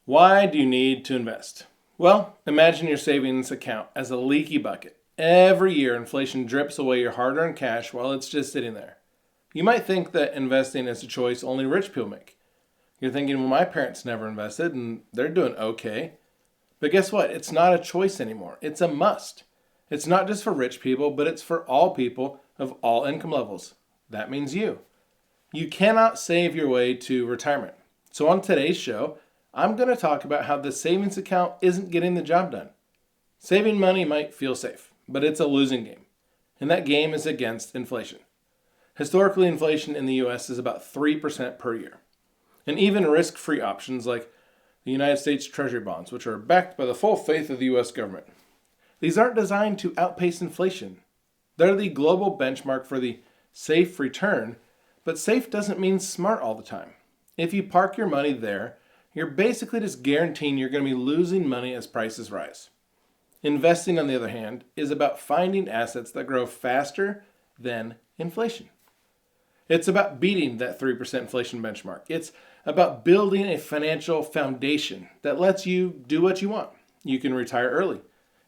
Why do you need to invest? Well, imagine your savings account as a leaky bucket. Every year, inflation drips away your hard-earned cash while it's just sitting there. You might think that investing is a choice only rich people make. You're thinking, well, my parents never invested and they're doing okay. But guess what? It's not a choice anymore. It's a must. It's not just for rich people, but it's for all people of all income levels. That means you. You cannot save your way to retirement. So on today's show, I'm going to talk about how the savings account isn't getting the job done. Saving money might feel safe, but it's a losing game. And that game is against inflation. Historically, inflation in the US is about 3% per year. And even risk-free options like the United States Treasury bonds, which are backed by the full faith of the US government. These aren't designed to outpace inflation. They're the global benchmark for the safe return, but safe doesn't mean smart all the time. If you park your money there, you're basically just guaranteeing you're going to be losing money as prices rise. Investing, on the other hand, is about finding assets that grow faster than inflation. It's about beating that 3% inflation benchmark. It's about building a financial foundation that lets you do what you want. You can retire early.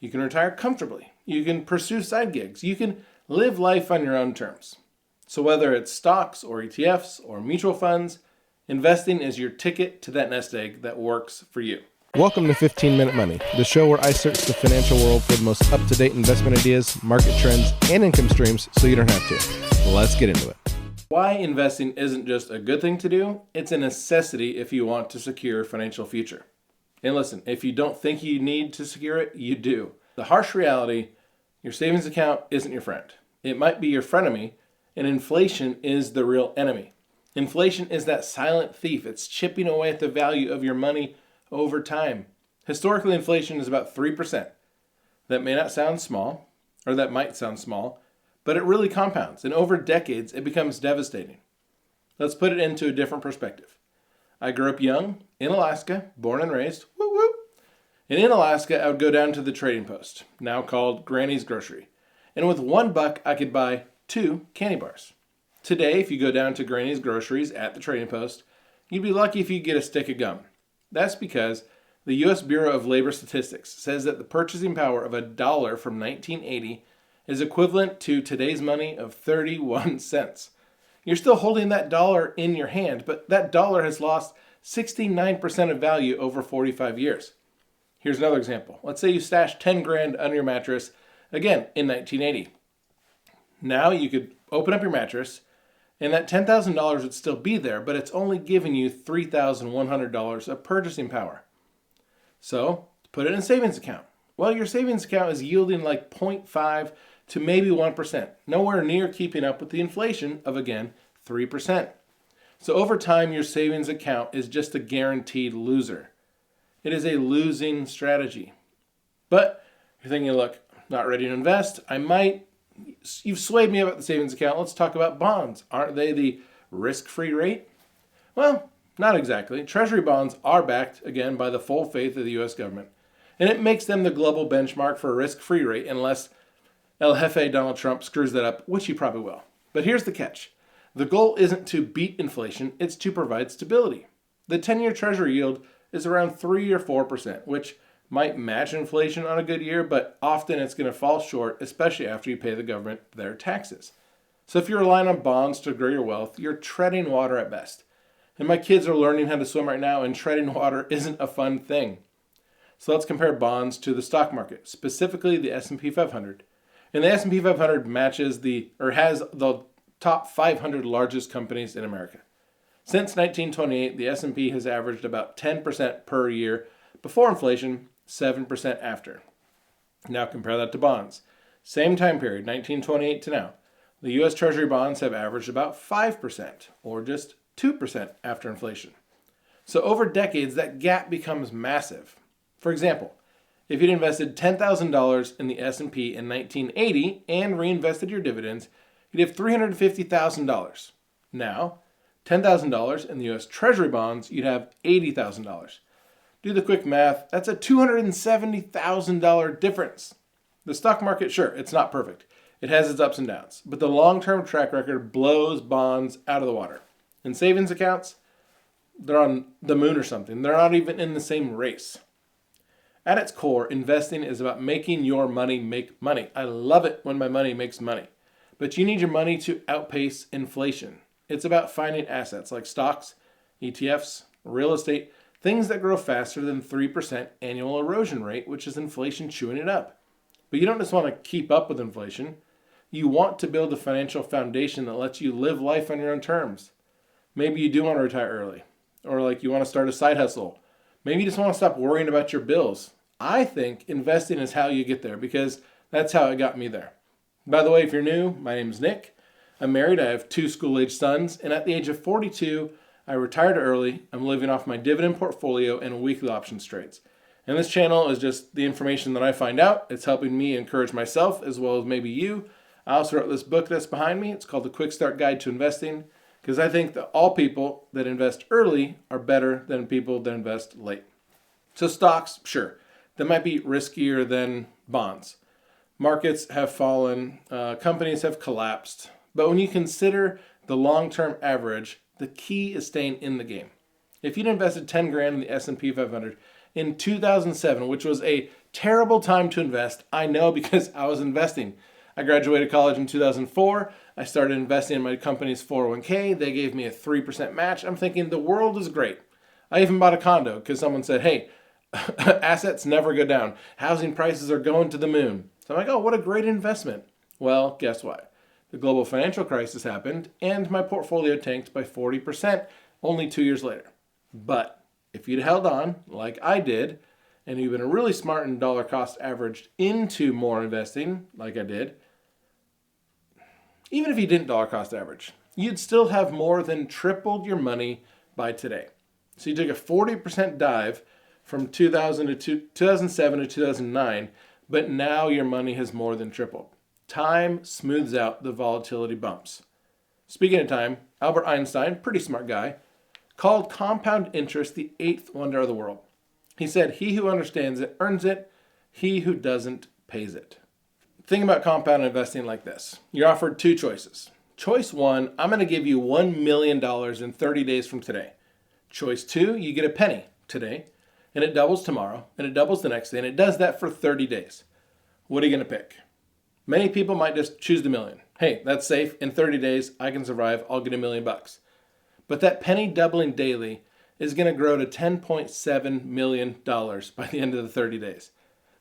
You can retire comfortably. You can pursue side gigs. You can live life on your own terms. So whether it's stocks or ETFs or mutual funds, investing is your ticket to that nest egg that works for you. Welcome to 15 Minute Money, the show where I search the financial world for the most up-to-date investment ideas, market trends, and income streams so you don't have to. Let's get into it. Why investing isn't just a good thing to do, it's a necessity if you want to secure a financial future. And listen, if you don't think you need to secure it, you do. The harsh reality, your savings account isn't your friend. It might be your frenemy, and inflation is the real enemy. Inflation is that silent thief. It's chipping away at the value of your money over time. Historically, inflation is about 3%. That may not sound small, or that might sound small, but it really compounds, and over decades, it becomes devastating. Let's put it into a different perspective. I grew up young, in Alaska, born and raised, woo woo. And in Alaska, I would go down to the Trading Post, now called Granny's Grocery. And with $1, I could buy 2 candy bars. Today, if you go down to Granny's Groceries at the Trading Post, you'd be lucky if you get a stick of gum. That's because the U.S. Bureau of Labor Statistics says that the purchasing power of $1 from 1980 is equivalent to today's money of 31 cents. You're still holding that dollar in your hand, but that dollar has lost 69% of value over 45 years. Here's another example. Let's say you stashed 10 grand under your mattress, again, in 1980. Now you could open up your mattress, and that $10,000 would still be there, but it's only giving you $3,100 of purchasing power. So, put it in a savings account. Well, your savings account is yielding like 0.5 to maybe 1%, nowhere near keeping up with the inflation of, again, 3%. So over time, your savings account is just a guaranteed loser. It is a losing strategy. But you're thinking, look, not ready to invest. You've swayed me about the savings account. Let's talk about bonds. Aren't they the risk-free rate? Well, not exactly. Treasury bonds are backed, again, by the full faith of the U.S. government. And it makes them the global benchmark for a risk-free rate unless El Jefe Donald Trump screws that up, which he probably will. But here's the catch. The goal isn't to beat inflation, it's to provide stability. The 10-year Treasury yield is around 3 or 4%, which might match inflation on a good year, but often it's going to fall short, especially after you pay the government their taxes. So if you're relying on bonds to grow your wealth, you're treading water at best. And my kids are learning how to swim right now, and treading water isn't a fun thing. So let's compare bonds to the stock market, specifically the S&P 500. And the S&P 500 has the top 500 largest companies in America. Since 1928, the S&P has averaged about 10% per year before inflation, 7% after. Now compare that to bonds. Same time period, 1928 to now. The U.S. Treasury bonds have averaged about 5%, or just 2% after inflation. So over decades, that gap becomes massive. For example, if you'd invested $10,000 in the S&P in 1980 and reinvested your dividends, you'd have $350,000. Now, $10,000 in the U.S. Treasury bonds, you'd have $80,000. Do the quick math, that's a $270,000 difference. The stock market, sure, it's not perfect. It has its ups and downs, but the long-term track record blows bonds out of the water. In savings accounts, They're on the moon or something. They're not even in the same race. At its core, investing is about making your money make money. I love it when my money makes money. But you need your money to outpace inflation. It's about finding assets like stocks, ETFs, real estate, things that grow faster than 3% annual erosion rate, which is inflation chewing it up. But you don't just want to keep up with inflation. You want to build a financial foundation that lets you live life on your own terms. Maybe you do want to retire early, or like you want to start a side hustle. Maybe you just want to stop worrying about your bills. I think investing is how you get there because that's how it got me there. By the way, if you're new, my name's Nick. I'm married, I have 2 school-age sons, and at the age of 42, I retired early. I'm living off my dividend portfolio and weekly options trades. And this channel is just the information that I find out. It's helping me encourage myself as well as maybe you. I also wrote this book that's behind me. It's called The Quick Start Guide to Investing because I think that all people that invest early are better than people that invest late. So stocks, sure, they might be riskier than bonds. Markets have fallen, companies have collapsed. But when you consider the long-term average, the key is staying in the game. If you'd invested 10 grand in the S&P 500 in 2007, which was a terrible time to invest, I know because I was investing. I graduated college in 2004. I started investing in my company's 401k. They gave me a 3% match. I'm thinking the world is great. I even bought a condo because someone said, hey, assets never go down. Housing prices are going to the moon. So I'm like, oh, what a great investment. Well, guess what? The global financial crisis happened and my portfolio tanked by 40% only 2 years later. But if you'd held on like I did, and you've been really smart and dollar cost averaged into more investing like I did, even if you didn't dollar cost average, you'd still have more than tripled your money by today. So you took a 40% dive from 2007 to 2009, but now your money has more than tripled. Time smooths out the volatility bumps. Speaking of time, Albert Einstein, pretty smart guy, called compound interest the 8th wonder of the world. He said, he who understands it earns it, he who doesn't pays it. Think about compound investing like this. You're offered 2 choices. Choice 1, I'm going to give you $1 million in 30 days from today. Choice 2, you get a penny today, and it doubles tomorrow, and it doubles the next day, and it does that for 30 days. What are you going to pick? Many people might just choose the million. Hey, that's safe. In 30 days, I can survive. I'll get $1 million. But that penny doubling daily is going to grow to $10.7 million by the end of the 30 days.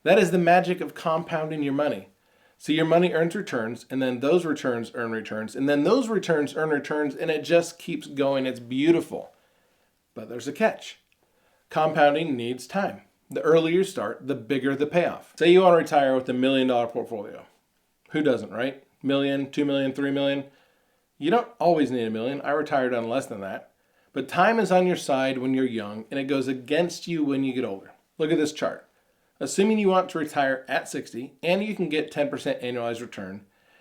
That is the magic of compounding your money. So your money earns returns, and then those returns earn returns, and then those returns earn returns, and it just keeps going. It's beautiful. But there's a catch. Compounding needs time. The earlier you start, the bigger the payoff. Say you want to retire with $1 million portfolio. Who doesn't, right? $1 million, $2 million, $3 million. You don't always need $1 million. I retired on less than that. But time is on your side when you're young, and it goes against you when you get older. Look at this chart. Assuming you want to retire at 60, and you can get 10% annualized return,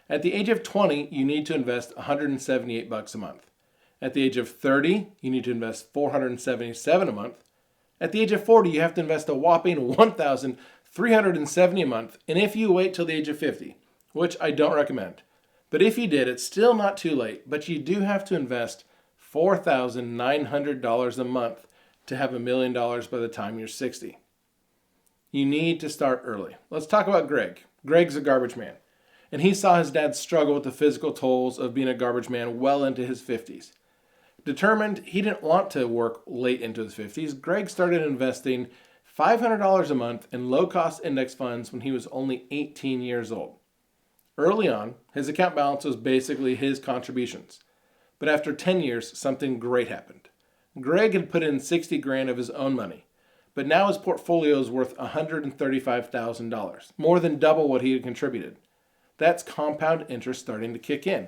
at the age of 20, you need to invest $178 a month. At the age of 30, you need to invest $477 a month. At the age of 40, you have to invest a whopping $1,370 a month. And if you wait till the age of 50, which I don't recommend, but if you did, it's still not too late, but you do have to invest $4,900 a month to have $1 million by the time you're 60. You need to start early. Let's talk about Greg. Greg's a garbage man, and he saw his dad struggle with the physical tolls of being a garbage man well into his 50s. Determined he didn't want to work late into his 50s, Greg started investing $500 a month in low-cost index funds when he was only 18 years old. Early on, his account balance was basically his contributions. But after 10 years, something great happened. Greg had put in 60 grand of his own money, but now his portfolio is worth $135,000, more than double what he had contributed. That's compound interest starting to kick in.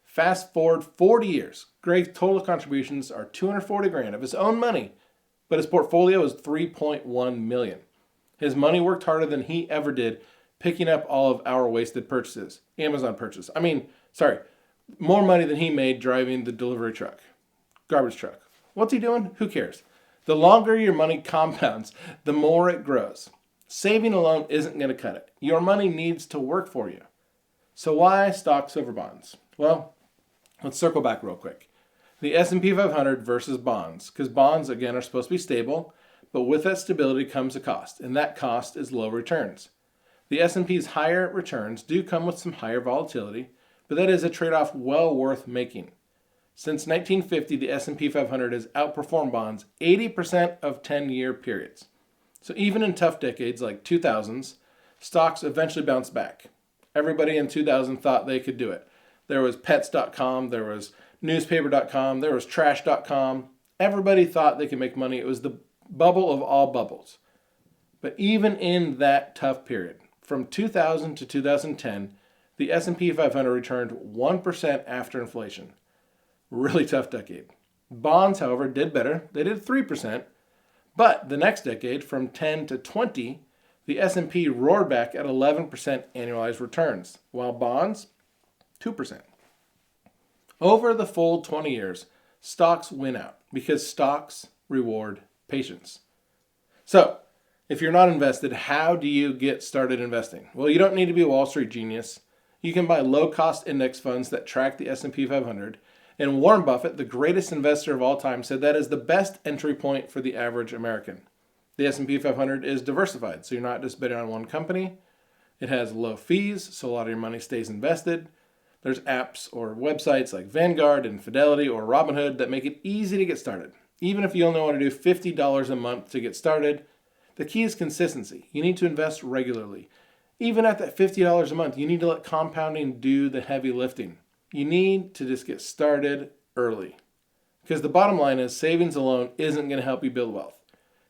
Fast forward 40 years, Greg's total contributions are 240 grand of his own money, but his portfolio is 3.1 million. His money worked harder than he ever did picking up all of our wasted purchases, Amazon purchase. More money than he made driving the delivery truck, garbage truck. What's he doing? Who cares? The longer your money compounds, the more it grows. Saving alone isn't going to cut it. Your money needs to work for you. So why stocks over bonds? Well, let's circle back real quick. The S&P 500 versus bonds, because bonds, again, are supposed to be stable, but with that stability comes a cost, and that cost is low returns. The S&P's higher returns do come with some higher volatility, but that is a trade-off well worth making. Since 1950, the S&P 500 has outperformed bonds 80% of 10-year periods. So even in tough decades like 2000s, stocks eventually bounce back. Everybody in 2000 thought they could do it. There was pets.com, there was newspaper.com, there was trash.com. Everybody thought they could make money. It was the bubble of all bubbles. But even in that tough period, from 2000 to 2010, the S&P 500 returned 1% after inflation. Really tough decade. Bonds, however, did better. They did 3%. But the next decade, from 10 to 20, the S&P roared back at 11% annualized returns, while bonds, 2%. Over the full 20 years, stocks win out because stocks reward patience. So, if you're not invested, how do you get started investing? Well, you don't need to be a Wall Street genius. You can buy low-cost index funds that track the S&P 500. And Warren Buffett, the greatest investor of all time, said that is the best entry point for the average American. The S&P 500 is diversified, so you're not just betting on one company. It has low fees, so a lot of your money stays invested. There's apps or websites like Vanguard and Fidelity or Robinhood that make it easy to get started. Even if you only want to do $50 a month to get started, the key is consistency. You need to invest regularly. Even at that $50 a month, you need to let compounding do the heavy lifting. You need to just get started early. Because the bottom line is savings alone isn't going to help you build wealth.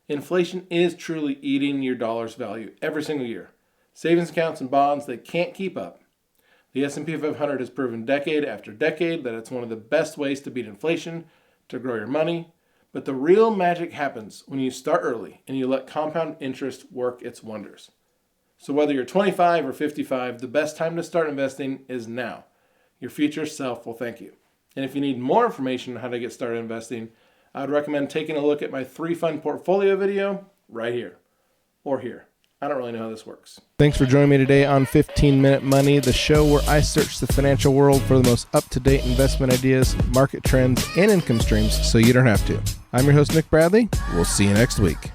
Inflation is truly eating your dollar's value every single year. Savings accounts and bonds, they can't keep up. The S&P 500 has proven decade after decade that it's one of the best ways to beat inflation, to grow your money. But the real magic happens when you start early and you let compound interest work its wonders. So whether you're 25 or 55, the best time to start investing is now. Your future self will thank you. And if you need more information on how to get started investing, I would recommend taking a look at my 3-fund portfolio video right here or here. I don't really know how this works. Thanks for joining me today on 15 Minute Money, the show where I search the financial world for the most up-to-date investment ideas, market trends, and income streams so you don't have to. I'm your host, Nick Bradley. We'll see you next week.